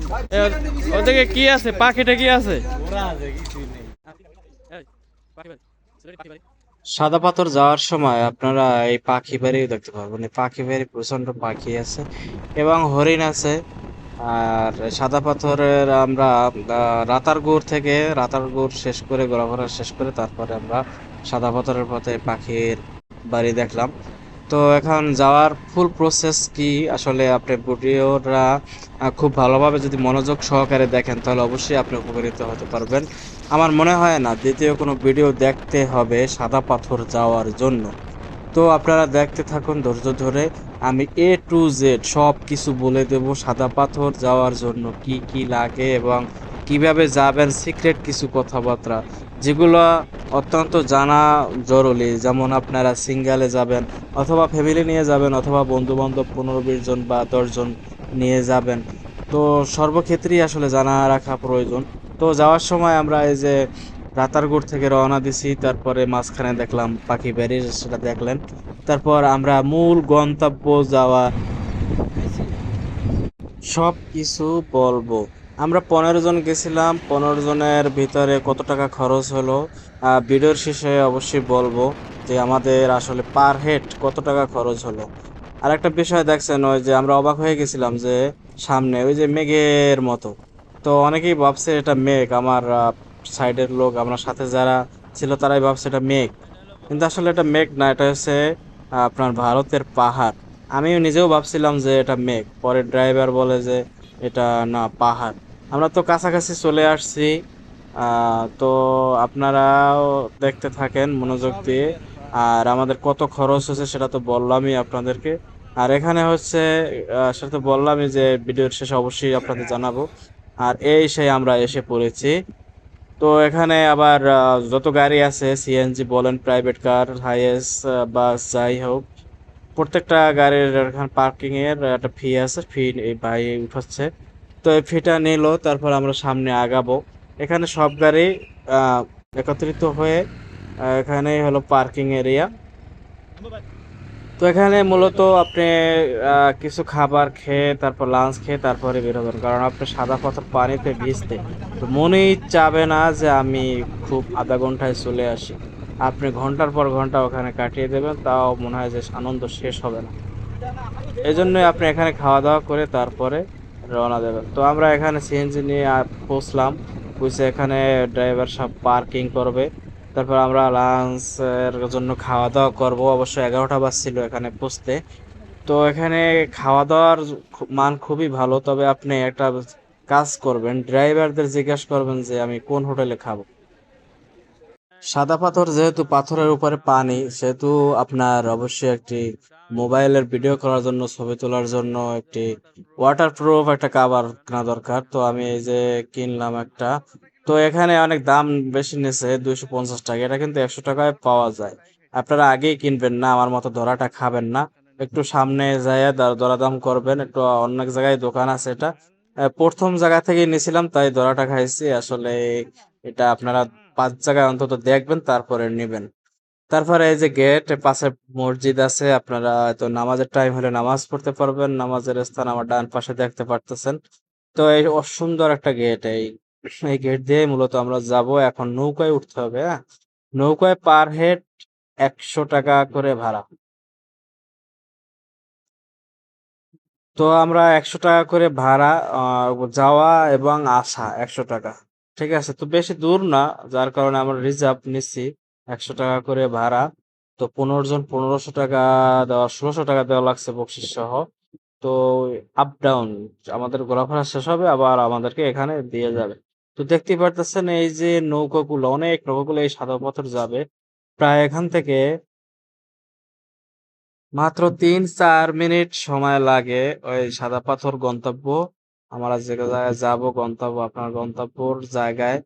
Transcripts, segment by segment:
এ, ওদিকে কি আছে? পাখিটা কি আছে? এই, পাখি বাড়ি, সিলেটি পাখি বাড়ি। সাদা পাথর যাওয়ার সময় আপনারা এই পাখি বাড়িও দেখতে পারবেন। এই পাখি বাড়ি প্রচন্ড পাখি আছে এবং হরিণ আছে। আর সাদা পাথরের আমরা রাতারগুড় থেকে রাতারগুড় শেষ করে ঘোরাফেরা শেষ করে তারপরে আমরা সাদা পাথরের পথে পাখির বাড়ি দেখলাম। তো এখন যাওয়ার ফুল প্রসেস কি আসলে আপনি ভিডিওটা খুব ভালোভাবে যদি মনোযোগ সহকারে দেখেন তাহলে অবশ্যই আপনি উপকৃত হতে পারবেন। আমার মনে হয় না দ্বিতীয় কোনো ভিডিও দেখতে হবে সাদা পাথর যাওয়ার জন্য। তো আপনারা দেখতে থাকুন ধৈর্য ধরে। আমি এ টু জেড সব কিছু বলে দেব সাদা পাথর যাওয়ার জন্য কি কি লাগে এবং কিভাবে যাবেন, সিক্রেট কিছু কথাবার্তা যেগুলো অত্যন্ত জানা জরুরি। যেমন আপনারা সিঙ্গেলে যাবেন অথবা ফ্যামিলি নিয়ে যাবেন অথবা বন্ধু বান্ধব 15-20 জন বা 10 জন নিয়ে যাবেন। তো সর্বক্ষেত্রেই আসলে জানা রাখা প্রয়োজন। তো যাওয়ার সময় আমরা এই যে রাতারগুড় থেকে রওনা দিছি, তারপরে মাঝখানে দেখলাম পাখি ব্যারিজ, সেটা দেখলেন। তারপর আমরা মূল গন্তব্য যাওয়া সব কিছু বলবো। আমরা 15 জন গেছিলাম, 15 জনের ভিতরে কত টাকা খরচ হলো ভিডিওর শেষে অবশ্যই বলবো যে আমাদের আসলে পার হেড কত টাকা খরচ হলো। আর একটা বিষয় দেখছেন, ওই যে আমরা অবাক হয়ে গেছিলাম যে সামনে ওই যে মেঘের মতো। তো অনেকেই ভাবছে এটা মেঘ, আমার সাইডের লোক, আমরা সাথে যারা ছিল তারাই ভাবছে এটা মেঘ, কিন্তু আসলে এটা মেঘ না, এটা হচ্ছে আপনার ভারতের পাহাড়। আমিও নিজেও ভাবছিলাম যে এটা মেঘ, পরে ড্রাইভার বলে যে এটা না, পাহাড়। আমরা তো কাছাকাছি চলে আসছি। তো আপনারাও দেখতে থাকেন মনোযোগ দিয়ে। আর আমাদের কত খরচ হয়েছে সেটা তো বললামই আপনাদেরকে। আর এখানে হচ্ছে সেটা তো বললামই যে ভিডিওর শেষে অবশ্যই আপনাদের জানাবো। আর এই সেই আমরা এসে পড়েছি। তো এখানে আবার যত গাড়ি আছে, সিএনজি বলেন, প্রাইভেট কার, হাইএস, বাস, যাই হোক, প্রত্যেকটা গাড়ির এখানে পার্কিং এর একটা ফি আছে, ফি এই ভাই উঠাচ্ছে। তো এই ফিটা নিল, তারপর আমরা সামনে আগাবো। এখানে সব গাড়ি আহ একত্রিত হয়ে এখানে হলো পার্কিং এরিয়া। তো এখানে মূলত আপনি কিছু খাবার খেয়ে তারপর লাঞ্চ খেয়ে তারপরে বেরোবেন, কারণ আপনি সাদা পাথর পানিতে ভিজতে তো মনেই চাবে না যে আমি খুব আধা ঘন্টায় চলে আসি। আপনি ঘন্টার পর ঘন্টা ওখানে কাটিয়ে দেবেন, তাও মনে হয় যে আনন্দ শেষ হবে না। এই জন্যই আপনি এখানে খাওয়া দাওয়া করে তারপরে রওনা দেবেন। তো আমরা এখানে সিএনজি নিয়ে পৌঁছলাম, পৌঁছে এখানে ড্রাইভার সব পার্কিং করবে। তারপর আমরা লাঞ্চ এর জন্য খাওয়া দাওয়া করব। অবশ্য 11টা বাজছিল এখানে পৌঁছতে। তো এখানে খাওয়া দাওয়ার মান খুবই ভালো, তবে আপনি একটা কাজ করবেন, ড্রাইভারদের জিজ্ঞাসা করবেন যে আমি কোন হোটেলে খাবো। সাদা পাথর যেহেতু পাথরের উপরে পানি, সেহেতু আপনার অবশ্যই একটি মোবাইলের ভিডিও করার জন্য, ছবি তোলার জন্য একটি ওয়াটারপ্রুফ একটা কাভার কেনা দরকার। তো আমি এই যে কিনলাম একটা। তো এখানে অনেক দাম বেশি নিয়েছে, 250 টাকা। এটা কিন্তু 100 টাকায় পাওয়া যায়। আপনারা আগেই কিনবেন না, আমার মতো ধরাটা খাবেন না। একটু সামনে যাইয়া দরাদাম করবেন, একটু অন্য জায়গায় দোকান আছে এটা। প্রথম জায়গা থেকে নিয়েছিলাম তাই ধরাটা খাইছি আসলে। এটা আপনারা 5 জায়গায় অন্তত দেখবেন তারপরে নেবেন। তারপরে এই যে গেট পাশে মসজিদ আছে, আপনারা তো নামাজের টাইম হলে নামাজ পড়তে পারবেন। নামাজের স্থান আমার ডান পাশে দেখতে পারতেছেন। তো এই সুন্দর একটা গেট, এই এই গেট দিয়ে মূলত আমরা যাব। এখন নৌকায় উঠতে হবে, হ্যাঁ। নৌকায় পার হেড 100 টাকা করে ভাড়া। তো আমরা 100 টাকা করে ভাড়া, যাওয়া এবং আসা 100 টাকা। ঠিক আছে, তো বেশি দূর না, যার কারণে আমরা রিজার্ভ নিচ্ছি। 100 টাকা করে ভাড়া। তো 15 জন 1500 টাকা দেওয়া, 1600 টাকা দেওয়া লাগছে বকশিস সহ। তো আপ ডাউন আমাদের ঘোরাফেরা শেষ হবে, আবার আমাদেরকে এখানে দিয়ে যাবে। তো দেখতেই পারতেছেন এই যে নৌকাগুলো, অনেক নৌকাগুলো এই সাদা পাথর যাবে। প্রায় এখান থেকে মাত্র 3-4 মিনিট সময় লাগে ওই সাদা পাথর গন্তব্য। আমরা যে জায়গায় যাব গন্তব্য, আপনার গন্তব্যর জায়গায়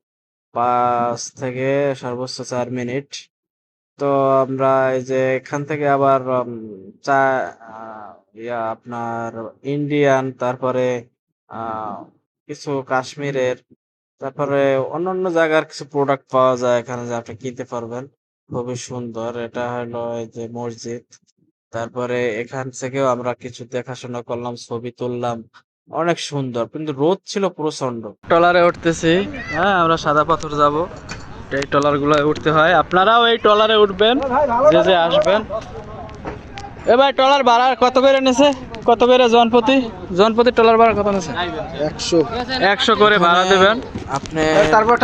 5 থেকে সর্বোচ্চ 4 মিনিট। তো আমরা এই যে এখান থেকে আবার চা আহ, আপনার ইন্ডিয়ান, তারপরে আহ কিছু কাশ্মীরের, তারপরে অন্যান্য জায়গার কিছু প্রোডাক্ট পাওয়া যায় এখানে, যে আপনি কিনতে পারবেন। খুবই সুন্দর, এটা হলো এই যে মসজিদ। তারপরে এখান থেকেও আমরা কিছু দেখাশোনা করলাম, ছবি তুললাম। অনেক সুন্দর, কিন্তু রোদ ছিল প্রচন্ড। ট্রলারে উঠতেছি, হ্যাঁ আমরা সাদা পাথর যাব। এই ট্রলার গুলো উঠতে হয়, আপনারাও এই ট্রলারে উঠবেন যে যে আসবেন। এ ভাই ট্রলার ভাড়া কত করে নেছে? কত করে জনপ্রতি? জনপ্রতি ট্রলার ভাড়া কত নেছে? 100। 100 করে ভাড়া এখানে দেবেন। আপনি তারপর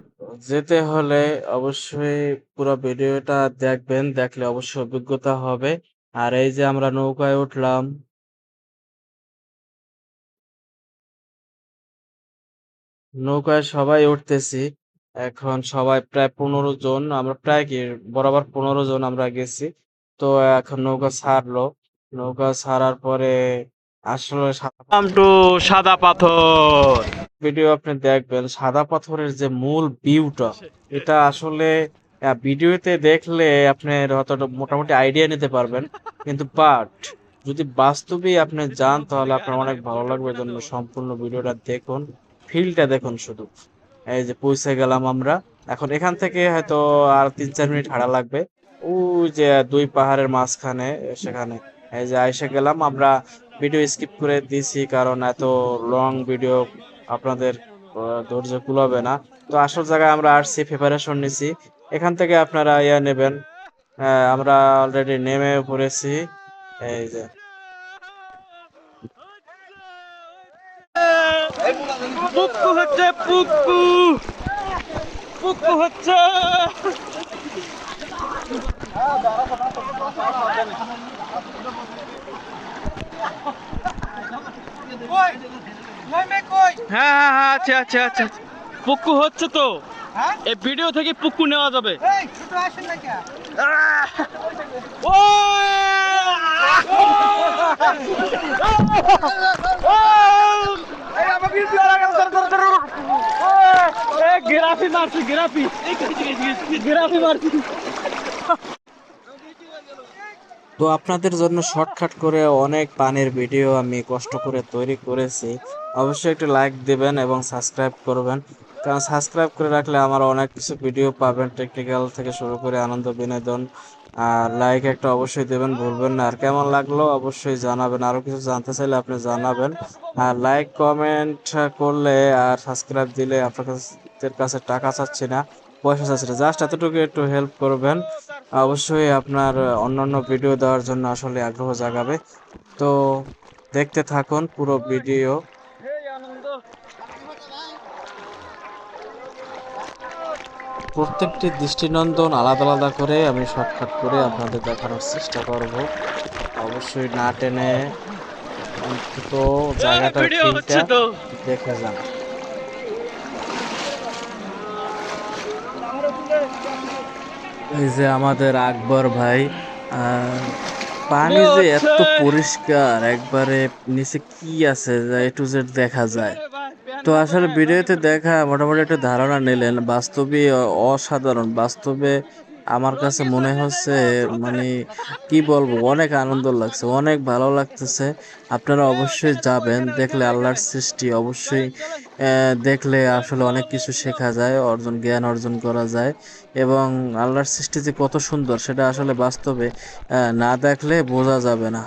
যেতে হলে অবশ্যই পুরো ভিডিওটা দেখবেন, দেখলে অবশ্যই অভিজ্ঞতা হবে। আর এই যে আমরা নৌকায় উঠলাম, নৌকায় সবাই উঠতেছি। এখন সবাই প্রায় 15 জন, আমরা প্রায় কি বরাবর 15 জন আমরা গেছি। তো এখন নৌকা ছাড়লো, নৌকা ছাড়ার পরে আসলে টু সাদা পাথর ভিডিও আপনি দেখবেন। সাদা পাথরের যে মূল ভিউটা, এটা আসলে ভিডিওতে দেখলে আপনি হয়তো মোটামুটি আইডিয়া নিতে পারবেন, কিন্তু বাট যদি বাস্তবে আপনি যান তাহলে আপনার অনেক ভালো লাগবে। জন্য সম্পূর্ণ ভিডিওটা দেখুন, ফিলটা দেখুন শুধু। এই যে পৌঁছে গেলাম আমরা। এখন এখান থেকে হয়তো আর 3-4 মিনিট হাঁটা লাগবে। ওই যে দুই পাহাড়ের মাঝখানে, সেখানে এই যে আইসা গেলাম আমরা। ভিডিও স্কিপ করে দিছি কারণ এত লং ভিডিও আপনাদের ধৈর্য কুলাবে না। তো আসল জায়গায় আমরা আসছি, প্রিপারেশন নিছি। এখান থেকে আপনারা নেবেন। আমরা অলরেডি নেমে পড়েছি। এই যে পুক্কু হচ্ছে, পুক্কু পুক্কু হচ্ছে। হ্যাঁ হ্যাঁ হ্যাঁ, আচ্ছা আচ্ছা আচ্ছা আচ্ছা। পুক্কু হচ্ছে তো, এই ভিডিও থেকে পুক্কু নেওয়া যাবে। আহ! ও! গেরাফি মারছি, গেরাফি গেরাফি মারছি। তো আপনাদের জন্য শর্টকাট করে অনেক পানির ভিডিও আমি কষ্ট করে তৈরি করেছি। অবশ্যই একটু লাইক দিবেন এবং সাবস্ক্রাইব করবেন, কারণ সাবস্ক্রাইব করে রাখলে আমার অনেক কিছু ভিডিও পাবেন, টেকনিক্যাল থেকে শুরু করে আনন্দ বিনোদন। আর লাইক একটা অবশ্যই দেবেন, ভুলবেন না। আর কেমন লাগলো অবশ্যই জানাবেন, আরো কিছু জানতে চাইলে আপনি জানাবেন। আর লাইক কমেন্ট করলে আর সাবস্ক্রাইব দিলে আপনাদের কাছে টাকা চাচ্ছি না, পয়সা চাচ্ছি না, জাস্ট এতটুকু একটু হেল্প করবেন। অবশ্যই আপনার অন্যান্য ভিডিও দেওয়ার জন্য আসলে আগ্রহ জাগাবে। তো দেখতে থাকুন পুরো ভিডিও। প্রত্যেকটি দৃষ্টিনন্দন আলাদা আলাদা করে আমি শর্টকাট করে আপনাদের দেখানোর চেষ্টা করব। অবশ্যই না টেনে অন্তত জায়গাটার ফিলটা দেখে যান। এই যে আমাদের আকবর ভাই, আর পানি যে এত পরিষ্কার, একবারে নিচে কি আছে যা এ টু জেড দেখা যায়। তো আসলে ভিডিওতে দেখা মোটামুটি একটা ধারণা নিলেন, বাস্তবে অসাধারণ। বাস্তবে আমার কাছে মনে হচ্ছে মানে কি বলবো, অনেক আনন্দ লাগছে, অনেক ভালো লাগতেছে। আপনারা অবশ্যই যাবেন, দেখলে আল্লাহর সৃষ্টি অবশ্যই দেখলে আসলে অনেক কিছু শেখা যায়, জ্ঞান অর্জন করা যায়। এবং আল্লাহর সৃষ্টি যে কত সুন্দর সেটা আসলে বাস্তবে না দেখলে বোঝা যাবে না।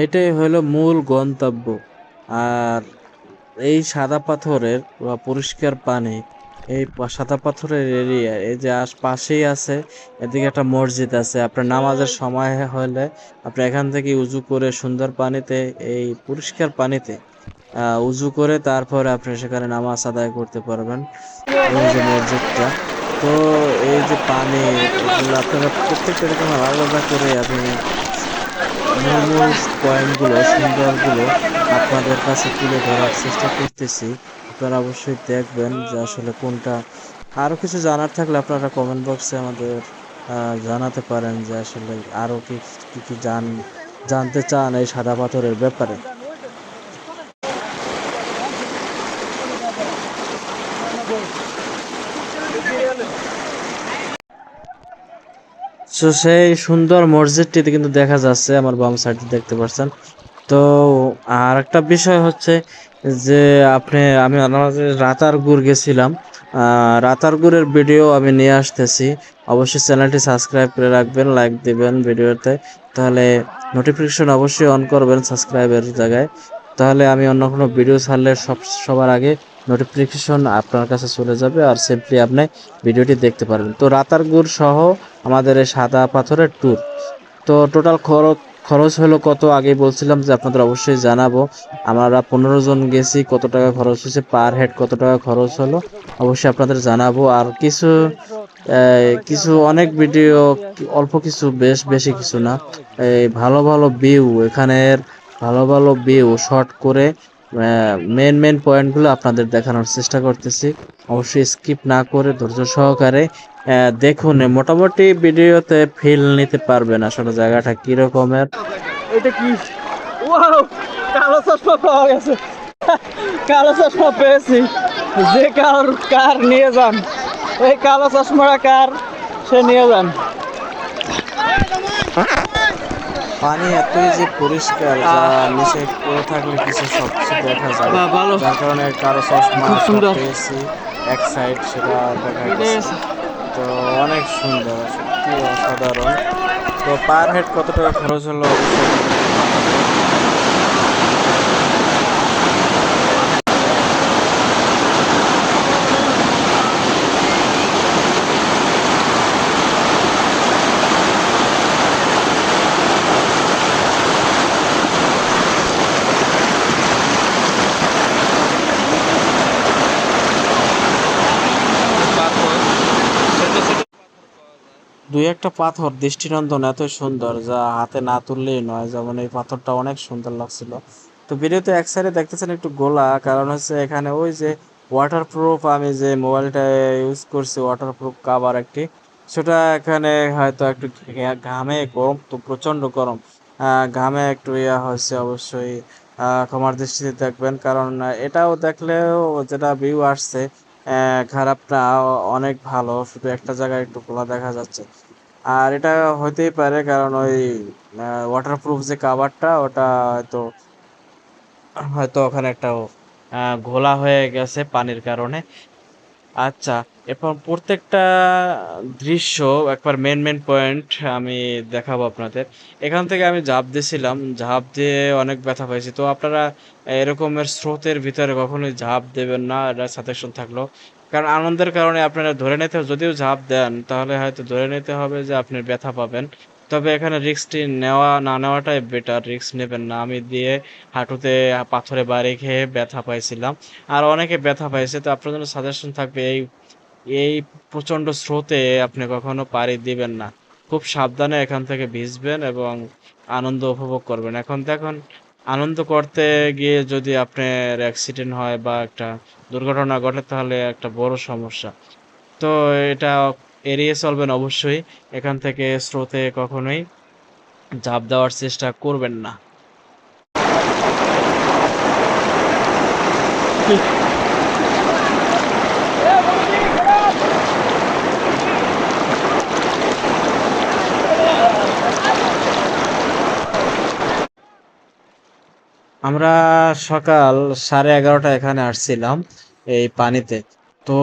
এটাই হলো মূল গন্তব্য। আর এই সাদা পাথরের বা পরিষ্কার পানি, এই সাদা পাথরের এরিয়া, এই যে পাশেই আছে, এদিকে একটা মসজিদ আছে। আপনার নামাজের সময় হলে আপনি এখান থেকে উজু করে সুন্দর পানিতে, এই পরিষ্কার পানিতে উজু করে তারপরে আপনি সেখানে নামাজ আদায় করতে পারবেন। এই যে মসজিদটা। তো এই যে পানি, এগুলো আপনারা প্রত্যেকটা এরকম আলাদা করে আমি মূল মূল পয়েন্টগুলো, সুন্দরগুলো আপনাদের কাছে তুলে ধরার চেষ্টা করতেছি। আপনারা অবশ্যই দেখবেন যে আসলে কোনটা। আরো কিছু জানার থাকলে আপনারা কমেন্ট বক্সে আমাদের জানাতে পারেন যে আসলে আরো কি কি কি জানতে চান এই সাদা পাথরের ব্যাপারে। সেই সুন্দর মসজিদটিতে কিন্তু দেখা যাচ্ছে, আমার বাম সাইডে দেখতে পাচ্ছেন। তো আর একটা বিষয় হচ্ছে যে আমি আমাদের রাতারগুল গেছিলাম। রাতারগুলের ভিডিও আমি নিয়ে আসতেছি। অবশ্যই চ্যানেলটি সাবস্ক্রাইব করে রাখবেন, লাইক দিবেন ভিডিওতে। তাহলে নোটিফিকেশন অবশ্যই অন করবেন সাবস্ক্রাইবের জায়গায়। তাহলে আমি অন্য কোনো ভিডিও ছাড়লে সবার আগে নোটিফিকেশন আপনার কাছে চলে যাবে, আর সিম্পলি আপনি ভিডিওটি দেখতে পারবেন। তো রাতারগুল সহ আমাদের এই সাদা পাথরের ট্যুর। তো টোটাল খরচ হলো কত, আগেই বলছিলাম যে আপনাদের অবশ্যই জানাবো। আমরা 15 জন গেছি, কত টাকা খরচ হয়েছে, পার হেড কত টাকা খরচ হলো অবশ্যই আপনাদের জানাবো। আর কিছু অনেক ভিডিও, অল্প কিছু, বেশি কিছু না, এই ভালো ভালো ভিউ এখানের, ভালো ভালো ভিউ শর্ট করে মেন পয়েন্টগুলো আপনাদের দেখানোর চেষ্টা করতেছি। অবশ্যই স্কিপ না করে ধৈর্য সহকারে দেখুন। মোটামুটি ভিডিওতে ফিল নিতে পারবেন আসলে জায়গাটা কি রকমের। এটা কি, ওয়াও, কালো চশমা পাওয়া গেছে। কালো চশমা পেয়েছি। যে কার নিয়ে যান, এই কালো চশমাটা কার, সে নিয়ে যান। পানি এতই যে পরিষ্কার, যা নিচে পড়ে থাকলে কিছু সবকিছু দেখা যায়, ভালো, যার কারণে কারো চশমা খুব সুন্দর পেয়েছি এক সাইড, সেটা দেখা গেছে। তো অনেক সুন্দর, সত্যি অসাধারণ। তো পার হেড কত টাকা খরচ হলো অবশ্যই আপনাদের জানাবো। দুই একটা পাথর দৃষ্টিনন্দন, এত সুন্দর যা হাতে না তুললেই নয়। যেমন এই পাথরটা অনেক সুন্দর লাগছিল। তো ভিডিওতে এক সাইডে দেখতেছেন একটু গোলা, কারণ হচ্ছে এখানে ওই যে ওয়াটারপ্রুফ, আমি যে মোবাইলটা ইউজ করছি ওয়াটারপ্রুফ কাভার একটি, সেটা এখানে হয়তো একটু ঘামে, গরম তো প্রচন্ড গরম, ঘামে একটু ইয়া হয়েছে অবশ্যই। ক্ষমার দৃষ্টিতে দেখবেন, কারণ এটাও দেখলেও যেটা ভিউ আসছে খারাপ না, অনেক ভালো, শুধু একটা জায়গায় একটু খোলা দেখা যাচ্ছে। আর এটা হইতেই পারে কারণ ওই ওয়াটারপ্রুফ যে কাভারটা, ওটা হয়তো হয়তো ওখানে একটা ঘোলা হয়ে গেছে পানির কারণে। আচ্ছা, এরপর প্রত্যেকটা দৃশ্য একবার মেন পয়েন্ট আমি দেখাবো আপনাদের। এখান থেকে আমি ঝাঁপ দিয়েছিলাম, ঝাঁপ দিয়ে অনেক ব্যথা পাইছি। তো আপনারা এরকমের স্রোতের ভিতরে কখনোই ঝাঁপ দেবেন না, এটা সাজেশন থাকলো। কারণ আনন্দের কারণে আপনারা ধরে নিতে, যদিও ঝাঁপ দেন তাহলে হয়তো ধরে নিতে হবে যে আপনি ব্যথা পাবেন। তবে এখানে রিস্কটি নেওয়া না নেওয়াটাই বেটার, রিস্ক নেবেন না। আমি দিয়ে হাঁটুতে পাথরে বাড়ি খেয়ে ব্যথা পাইছিলাম, আর অনেকে ব্যথা পাইছে। তো আপনার জন্য সাজেশন থাকবে, এই এই প্রচন্ড স্রোতে আপনি কখনো পাড়ি দিবেন না। খুব সাবধানে এখান থেকে ভিজবেন এবং আনন্দ উপভোগ করবেন। এখন দেখুন, আনন্দ করতে গিয়ে যদি আপনার অ্যাক্সিডেন্ট হয় বা একটা দুর্ঘটনা ঘটে, তাহলে একটা বড় সমস্যা। তো এটা এড়িয়ে চলবেন অবশ্যই। এখান থেকে স্রোতে কখনোই ঝাঁপ দেওয়ার চেষ্টা করবেন না। আমরা সকাল 11:30 এখানে আসছিলাম এই পানিতে। তো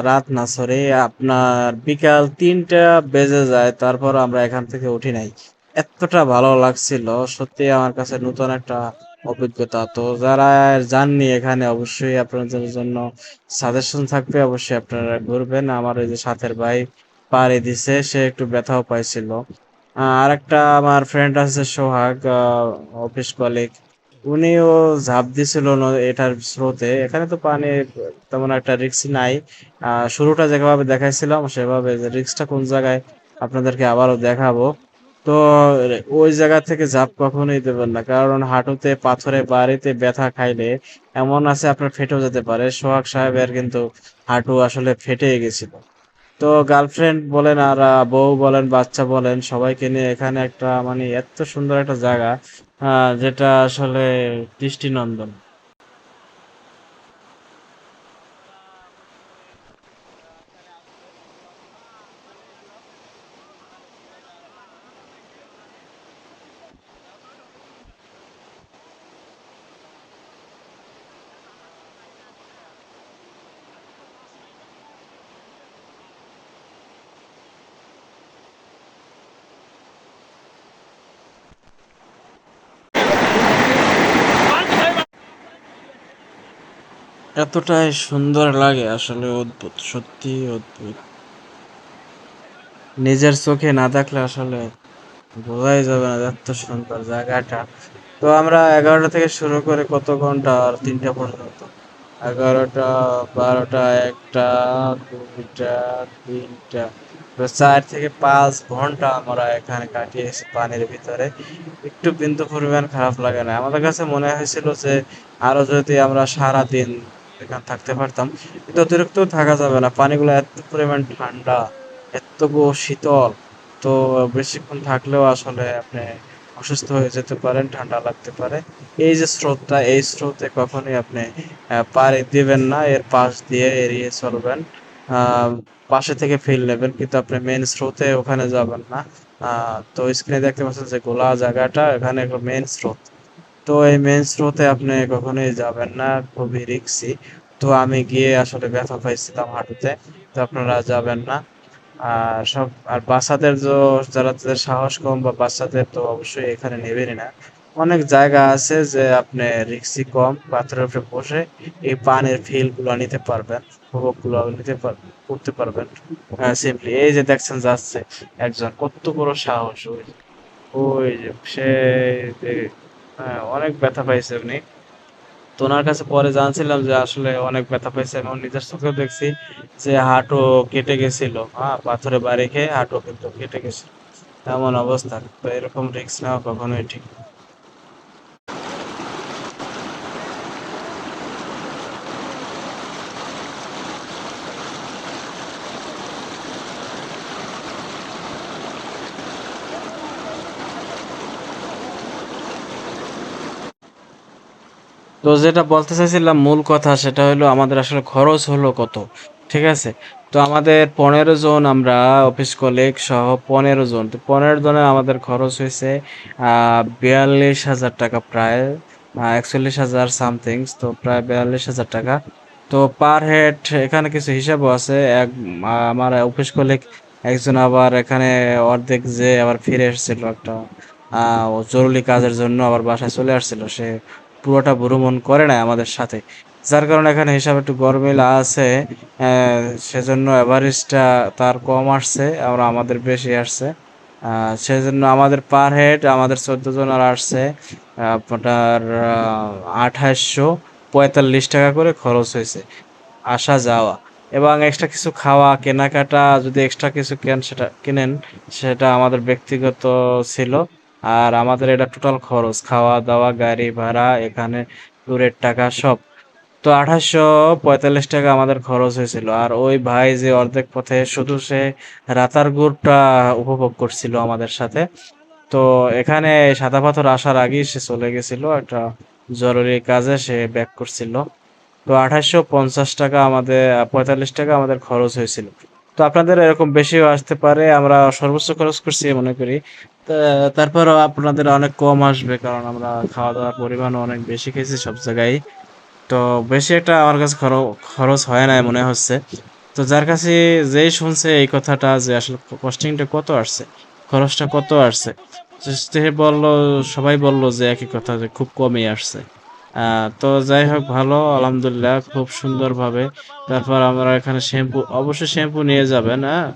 রাত না, সরি, আপনার বিকাল 3টা বেজে যায়, তারপর আমরা এখান থেকে উঠি নাই। এতটা ভালো লাগছিল, সত্যি আমার কাছে নতুন একটা অভিজ্ঞতা। তো যারা যাননি এখানে, অবশ্যই আপনাদের জন্য সাজেশন থাকবে, অবশ্যই আপনারা ঘুরবেন। আমার ওই যে সাথের ভাই পাড়ি দিছে, সে একটু ব্যথাও পাইছিল। আর একটা আমার ফ্রেন্ড আছে সোহাগ, অফিস কলিগ, উনিও ঝাঁপ দিছিল এটার স্রোতে। এখানে তো পানি তেমন একটা রিস্ক নাই। শুরুটা যেভাবে দেখাইছিলাম সেভাবে, রিস্কটা কোন জায়গায় আপনাদেরকে আবারও দেখাবো। তো ওই জায়গা থেকে ঝাঁপ কখনোই দেবেন না, কারণ হাঁটুতে পাথরে বাড়িতে ব্যথা খাইলে এমন আছে আপনার ফেটেও যেতে পারে। সোহাগ সাহেবের কিন্তু হাঁটু আসলে ফেটে গেছিল। তো গার্লফ্রেন্ড বলেন আর বউ বলেন, বাচ্চা বলেন, সবাইকে নিয়ে এখানে একটা মানে এত সুন্দর একটা জায়গা, যেটা আসলে দৃষ্টিনন্দন। এতটাই সুন্দর লাগে আসলে, অদ্ভুত, সত্যি অদ্ভুত। নিজের চোখে না দেখলে আসলে বোঝাই যাবে না যে এত সুন্দর জায়গাটা। তো আমরা 11টা থেকে শুরু করে কত ঘন্টা, আর 3টা পর্যন্ত, 11টা, 12টা, 1টা, 2টা, 3টা, 4 থেকে 5 ঘন্টা আমরা এখানে কাটিয়েছি পানির ভিতরে। একটু বিন্দু পরিমাণ খারাপ লাগে না। আমাদের কাছে মনে হয়েছিল যে আরো যদি আমরা সারাদিন এখানে থাকতে পারতাম, কিন্তু অতিরিক্ত থাকা যাবে না। পানিগুলো এত পরিমাণ ঠান্ডা, এত শীতল, তো বেশিক্ষণ থাকলেও আসলে আপনি অসুস্থ হয়ে যেতে পারেন, ঠান্ডা লাগতে পারে। এই যে স্রোতটা, এই স্রোতে কখনোই আপনি পাড়ি দিবেন না, এর পাশ দিয়ে এড়িয়ে চলবেন। আহ পাশে থেকে ফিল নেবেন, কিন্তু আপনি মেন স্রোতে ওখানে যাবেন না। তো স্ক্রিনে দেখতে পাচ্ছেন যে গোলা জায়গাটা, এখানে মেন স্রোত। তো এই মেন স্রোতে আপনি কখনোই যাবেন না, খুবই রিস্কি। তো আমি গিয়ে আসলে ব্যথা পাইছিলাম হাঁটুতে। তো আপনারা যাবেন না। আর বাচ্চাদের যারা, যাদের সাহস কম বা বাচ্চাদের, তো অবশ্যই এখানে নেবেনই না। অনেক জায়গা আছে যে আপনি রিক্সি কম, পাথরের উপরে বসে এই পানির ফিল গুলো নিতে পারবেন, উপভোগ গুলো করতে পারবেন। সিম্পলি এই যে দেখছেন যাচ্ছে একজন, কত বড় সাহস! ওই যে সে যে, অনেক ব্যথা পাইছে উনি। তো ওনার কাছে পরে জানছিলাম যে আসলে অনেক ব্যথা পাইছে, এবং নিজের চোখেও দেখছি যে হাঁটু কেটে গেছিল। পাথরে বাড়ি খেয়ে হাঁটু কিন্তু কেটে গেছিল, এমন অবস্থা। তো এরকম রিস্ক নেওয়া কখনোই ঠিক না। তো যেটা বলতে চাইছিলাম, মূল কথা সেটা হলো আমাদের আসলে খরচ হলো কত, ঠিক আছে? তো আমাদের 15 জন, আমরা অফিস কলিগ সহ 15 জন, তো 15 জনের আমাদের খরচ হয়েছে 42,000 টাকা প্রায়, 41,000 সামথিং, তো প্রায় 42,000 টাকা। তো পার হেড এখানে কিছু হিসাবও আছে। আমার অফিস কলিগ একজন আবার এখানে অর্ধেক যে আবার ফিরে এসেছিল একটা ও জরুরি কাজের জন্য আবার বাসায় চলে আসছিল, সে পুরোটা ভ্রমণ করে নাই আমাদের সাথে। যার কারণে এখানে হিসাব একটু গরমিল আছে। সেজন্য এভারেজটা তার কম আসছে, আর আমাদের বেশি আসছে। সেজন্য আমাদের পার হেড, আমাদের 14 জন আর আসছে আপনার 2845 টাকা করে খরচ হয়েছে, আসা যাওয়া এবং এক্সট্রা কিছু খাওয়া কেনাকাটা, যদি এক্সট্রা কিছু কিনেন, সেটা আমাদের ব্যক্তিগত ছিল। আর আমাদের এটা টোটাল খরচ, খাওয়া দাওয়া, গাড়ি ভাড়া, এখানে ট্যুরের টাকা সব। তো 2845 টাকা আমাদের খরচ হয়েছিল। আর ওই ভাই যে অর্ধেক পথে শুধু সে রাতারগুলটা উপভোগ করছিল আমাদের সাথে। তো এখানে সাদা পাথর আসার আগেই সে চলে গেছিল একটা জরুরি কাজে, সে ব্যাক করছিল। তো 2850 টাকা আমাদের, 45 টাকা আমাদের খরচ হয়েছিল। তো আপনাদের এরকম বেশিও আসতে পারে, আমরা সর্বোচ্চ খরচ করছি মনে করি। তারপরও আপনাদের অনেক কম আসবে, কারণ আমরা খাওয়া দাওয়ার পরিমাণ অনেক বেশি খেয়েছি সব জায়গায়। তো বেশি একটা আমার কাছে খরচ হয় নাই মনে হচ্ছে। তো যার কাছে, যেই শুনছে এই কথাটা যে আসলে কস্টিংটা কত আসছে, খরচটা কত আসছে, সে বলল, সবাই বলল যে একই কথা, যে খুব কমই আসছে। তো যাই হোক, ভালো, আলহামদুলিল্লাহ, খুব সুন্দরভাবে। তারপর আমরা এখানে শ্যাম্পু, অবশ্যই শ্যাম্পু নিয়ে যাবেন, হ্যাঁ।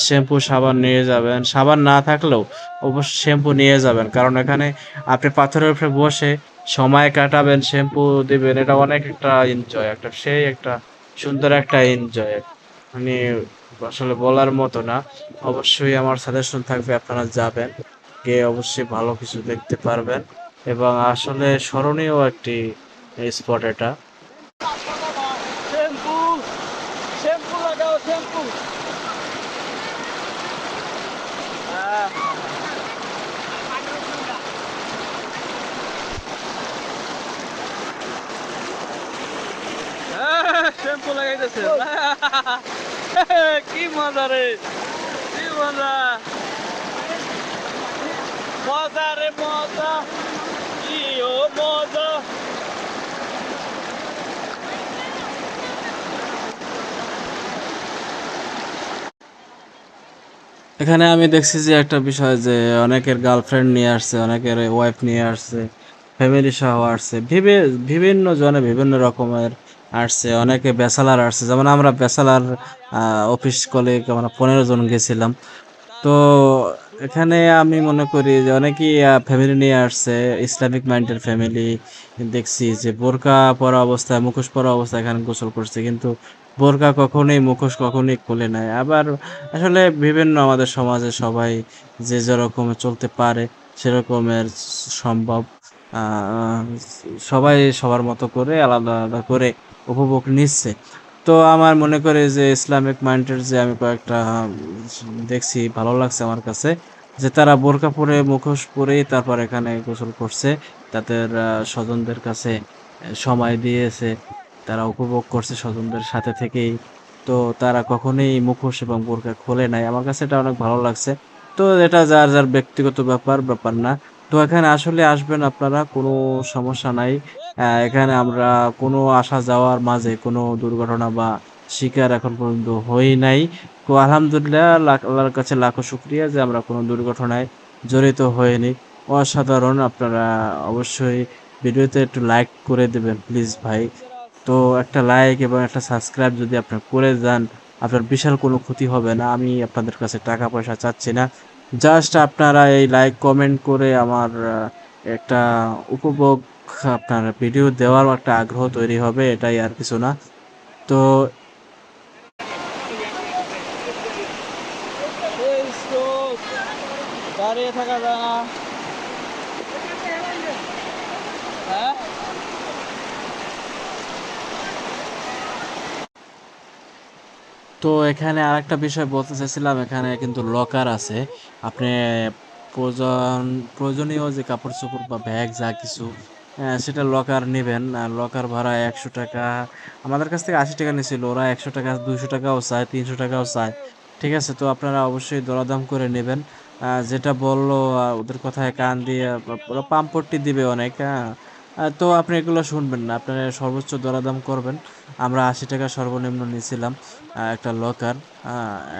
শ্যাম্পু সাবান নিয়ে যাবেন, সাবান না থাকলেও অবশ্যই শ্যাম্পু নিয়ে যাবেন, কারণ এখানে আপনি পাথরের উপরে বসে সময় কাটাবেন, শ্যাম্পু দিবেন, এটা অনেক একটা এনজয়, একটা সেই একটা সুন্দর একটা এনজয়, মানে আসলে বলার মতো না। অবশ্যই আমার সাজেশন থাকবে আপনারা যাবেন, গিয়ে অবশ্যই ভালো কিছু দেখতে পারবেন, এবং আসলে স্মরণীয় একটি স্পট এটা। শ্যাম্পু শ্যাম্পু লাগাও শ্যাম্পু। শ্যাম্পু লাগাইতেছে কি মজা রে, কি মজা, মজা রে মজা, কি ও মজা। এখানে আমি দেখছি যে একটা বিষয়, যে অনেকের গার্লফ্রেন্ড নিয়ে আসছে, অনেকের ওয়াইফ নিয়ে আসছে, ফ্যামিলি সহ আসছে, বিভিন্ন জনে বিভিন্ন রকমের আসছে, অনেকে ব্যাচেলার আসছে, যেমন আমরা ব্যাচেলার অফিস কলিগ আমরা 15 জন গেছিলাম। তো এখানে আমি মনে করি যে অনেকেই ফ্যামিলি নিয়ে আসছে, ইসলামিক মাইন্ডের ফ্যামিলি। দেখছি যে বোরকা পরা অবস্থায়, মুখোশ পরা অবস্থায় এখানে গোসল করছে, কিন্তু বোরকা কখনোই, মুখোশ কখনোই খুলে নাই। আবার আসলে বিভিন্ন আমাদের সমাজে সবাই যে যেরকম চলতে পারে সেরকমের সম্ভব। সবাই সবার মতো করে আলাদা আলাদা করে উপভোগ নিচ্ছে। তো আমার মনে করি যে ইসলামিক মাইন্ডের যে আমি কয়েকটা দেখছি, ভালো লাগছে আমার কাছে যে তারা বোরকা পরে, মুখোশ পরেই তারপর এখানে গোসল করছে। তাদের স্বজনদের কাছে সময় দিয়েছে, তারা উপভোগ করছে স্বজনদের সাথে থেকেই। তো তারা কখনোই মুখোশ এবং বোরকা খোলে নাই, আমার কাছে এটা অনেক ভালো লাগছে। তো এটা যার যার ব্যক্তিগত ব্যাপার না। তো এখানে আসলে আসবেন আপনারা, কোনো সমস্যা নাই। এখানে আমরা কোনো আসা যাওয়ার মাঝে কোনো দুর্ঘটনা বা শিকার এখন পর্যন্ত হই নাই। তো আলহামদুলিল্লাহ, আল্লাহর কাছে লাখো শুকরিয়া যে আমরা কোনো দুর্ঘটনায় জড়িত হইনি। অসাধারণ! আপনারা অবশ্যই ভিডিওতে একটু লাইক করে দিবেন প্লিজ ভাই। তো একটা লাইক এবং একটা সাবস্ক্রাইব যদি আপনার করে যান, আপনার বিশাল কোনো ক্ষতি হবে না। আমি আপনাদের কাছে টাকা পয়সা চাচ্ছি না। জাস্ট আপনারা এই লাইক কমেন্ট করে আমার একটা উপভোগ, আপনার ভিডিও দেওয়ার একটা আগ্রহ তৈরি হবে, এটাই আর কিছু না। তো এই স্রোত, দাঁড়িয়ে থাকা যায় না। হ্যাঁ, এখানে আরেকটা বিষয় বলতে চাইছিলাম, এখানে কিন্তু লকার আছে। আপনি প্রয়োজন প্রয়োজনীয় যে কাপড়-চোপড় বা ব্যাগ যা কিছু সেটা লকার নিবেন। আর লকার ভাড়া ৳১০০। আমাদের কাছ থেকে ৳৮০ নিছিল। ওরা ৳১০০, ৳২০০ ও চায়, ৳৩০০ ও চায়। ঠিক আছে? তো আপনারা অবশ্যই দরদাম করে নেবেন। যেটা বলল ওদের কথায় কান দিয়ে ওরা পামপট্টি দিবে অনেক, হ্যাঁ? তো আপনি এগুলো শুনবেন না। আপনারা সর্বোচ্চ দরদাম করবেন। আমরা ৳৮০ সর্বনিম্ন নিছিলাম। একটা লকার, আ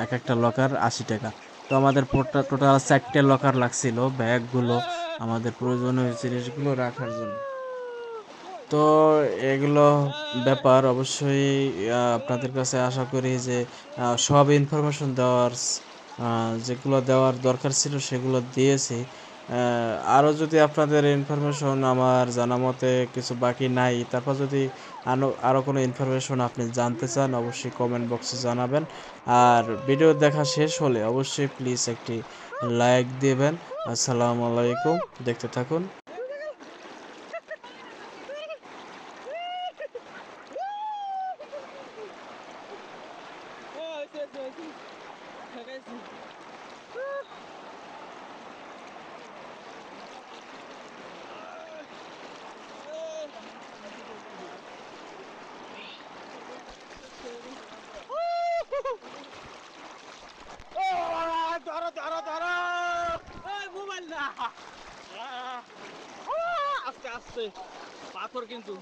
একেকটা লকার ৳৮০। তো আমাদের টোটাল ৪ টে লকার লাগছিল ব্যাগগুলো, আমাদের প্রয়োজনীয় জিনিসগুলো রাখার জন্য। তো এগুলো ব্যাপার অবশ্যই আপনাদের কাছে আশা করি যে সব ইনফরমেশন আ যেগুলো দেওয়ার দরকার ছিল সেগুলো দিয়েছি। আ আরো যদি আপনাদের ইনফরমেশন আমার জানা মতে কিছু বাকি নাই, তারপর যদি আরো কোনো ইনফরমেশন আপনি জানতে চান অবশ্যই কমেন্ট বক্সে জানাবেন। আর ভিডিও দেখা শেষ হলে অবশ্যই প্লিজ একটি লাইক দিবেন। আসসালামু আলাইকুম। দেখতে থাকুন। হয়েছে, ঠেকাইছি। ধরো ধরো ধরো, মোবাইল না। আস্তে আস্তে, পাথর কিন্তু।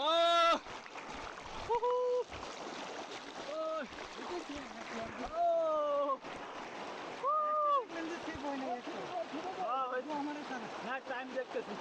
আহ! হুহু! ওই! ও! হু! হ্যাঁ, টাইম দেখতেছি।